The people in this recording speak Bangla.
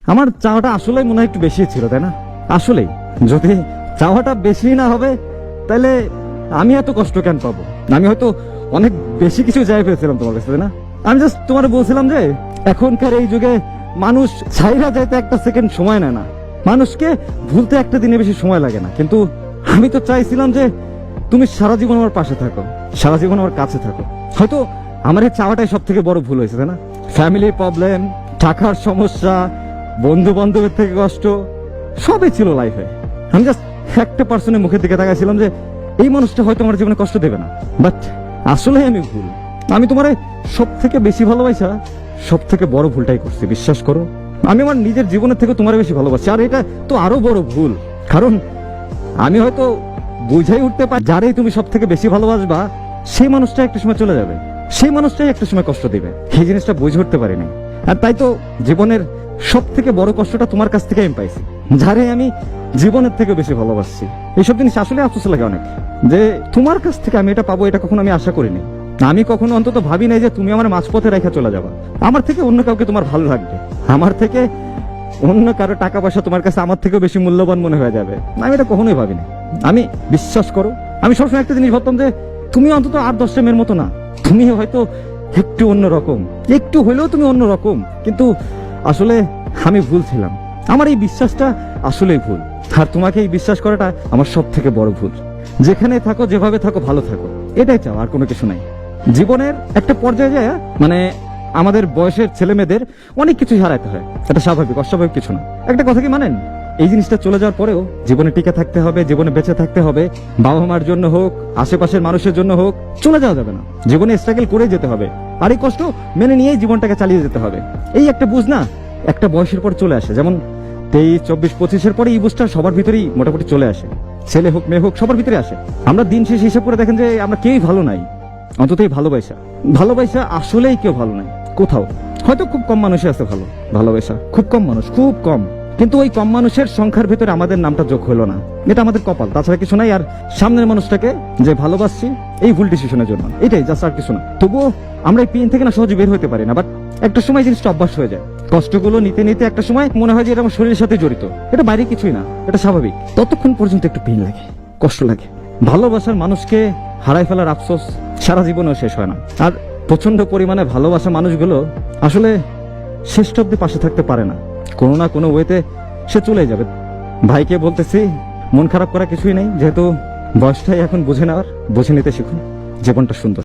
আমার চাওয়াটা আসলেই মনে হয় একটু বেশি ছিল, তাই না? আসলেই যদি চাওয়াটা বেশি না হবে তাহলে আমি এত কষ্ট কেন পাবো? আমি হয়তো অনেক বেশি কিছু চাই পেয়েছিলাম তোমার কাছে, তাই না? আমি জাস্ট তোমার বলছিলাম যে এখনকার এই যুগে মানুষ ছাইরা যাইতে একটা সেকেন্ড সময় নেয় না, মানুষকে ভুলতে একটা দিনে বেশি সময় লাগে না। কিন্তু আমি তো চাইছিলাম যে তুমি সারা জীবন আমার পাশে থাকো, সারা জীবন আমার কাছে থাকো। হয়তো আমার এই চাওয়াটাই সব থেকে বড় ভুল হয়েছে, তাই না? ফ্যামিলির প্রবলেম, টাকার সমস্যা, বন্ধু বান্ধবের থেকে কষ্ট, সবই ছিল লাইফে। আমি জাস্ট একটা পার্সনের মুখের দিকে তাকাইছিলাম যে এই মানুষটা হয়তো আমার জীবনে কষ্ট দেবে না, বাট আসলে আমি ভুল। আমি তোমার সব থেকে বেশি ভালোবাসা সব থেকে বড় ভুলটাই করছি, বিশ্বাস করো। আমি আমার নিজের জীবনের থেকে তোমার বেশি ভালোবাসি, আর এটা তো আরো বড় ভুল। কারণ আমি হয়তো বুঝাই উঠতে পারি যারাই তুমি সব থেকে বেশি ভালোবাসবা সেই মানুষটা একটা সময় চলে যাবে, সেই মানুষটাই একটা সময় কষ্ট দিবে। এই জিনিসটা বুঝে উঠতে পারিনি, আর তাই তো জীবনের সব থেকে বড় কষ্টটা তোমার কাছ থেকে আমি পাইছি, যারে আমি জীবনের থেকে বেশি ভালোবাসছি। এইসব জিনিস আসলে আফসোস লাগে অনেক, যে তোমার কাছ থেকে আমি এটা পাবো, এটা কখনো আমি আশা করিনি। আমি কখনো অন্তত ভাবি নাই যে তুমি আমার মাঝপথে রেখে চলে যাবা। আমার থেকে অন্য কাউকে তোমার ভালো লাগবে, আমার থেকে অন্য কারো টাকা পয়সা তোমার কাছে আমার থেকেও বেশি মূল্যবান মনে হয়ে যাবে। আমি এটা কখনোই ভাবিনি। আমি, বিশ্বাস করো, আমি সবসময় একটা জিনিস ভাবতাম যে তুমি অন্তত 8-10টা মেয়ের মতো না, তুমি হয়তো একটু অন্যরকম, একটু হলেও তুমি অন্যরকম। কিন্তু আসলে আমি ভুল ছিলাম, আমার এই বিশ্বাসটা আসলেই ভুল। আর তোমাকে এই বিশ্বাস করাটা আমার সব থেকে বড় ভুল। যেখানে থাকো, যেভাবে থাকো, ভালো থাকো, এটাই চাও, আর কোনো কিছু নাই। জীবনের একটা পর্যায়ে যায়, মানে আমাদের বয়সের ছেলে মেয়েদের অনেক কিছু হারাতে হয়, এটা স্বাভাবিক, অস্বাভাবিক কিছু না। একটা কথা কি মানেন, এই জিনিসটা চলে যাওয়ার পরেও জীবনে টিকে থাকতে হবে, জীবনে বেঁচে থাকতে হবে। বাবা মার জন্য হোক, আশেপাশের মানুষের জন্য হোক, চলে যাওয়া যাবে না। জীবনে স্ট্রাগল করে যেতে হবে, আর এই কষ্ট মেনে নিয়েই জীবনটাকে চালিয়ে যেতে হবে। এই একটা বুঝ না একটা বয়সের পর চলে আসে, যেমন 23, 24, 25-এর পরে এই বুঝটা সবার ভিতরেই মোটামুটি চলে আসে। ছেলে হোক মেয়ে হোক, সবার ভিতরে আসে। আমরা দিন শেষে হিসাব করে দেখেন যে আমরা কেউই ভালো নাই, অন্তত এই ভালোবাসা আসলেই কেউ ভালো নাই কোথাও। হয়তো খুব কম মানুষই আছে ভালো, ভালোবাসা খুব কম মানুষ, খুব কম। কিন্তু ওই কম মানুষের সংখ্যার ভিতরে আমাদের নামটা যোগ হলো না, এটা আমাদের কপাল, তাছাড়া কিছু নাই। আর সামনের মানুষটাকে যে ভালোবাসছি এই ভুল ডিসিশনের জন্য, এটাই জাস্ট, আর কিছু না। তবুও আমরা এই পেন থেকে না সহজে বের হতে পারি না, বাট একটা সময় জিনিসটা অভ্যাস হয়ে যায়। কষ্টগুলো নিতে নিতে একটা সময় মনে হয় যে এটা আমার শরীরের সাথে জড়িত, এটা বাইরে কিছুই না, এটা স্বাভাবিক। ততক্ষণ পর্যন্ত একটু পেন লাগে, কষ্ট লাগে। ভালোবাসার মানুষকে হারাই ফেলার আফসোস সারা জীবনেও শেষ হয় না। আর প্রচন্ড পরিমাণে ভালোবাসা মানুষগুলো আসলে শেষ অব্দি পাশে থাকতে পারে না, কোনো না কোনো ওয়েতে সে চলে যাবে। ভাইকে বলতেছি, মন খারাপ করা কিছুই নেই, যেহেতু বয়সটাই এখন বুঝে নেওয়ার, বুঝে নিতে শিখুন, জীবনটা সুন্দর।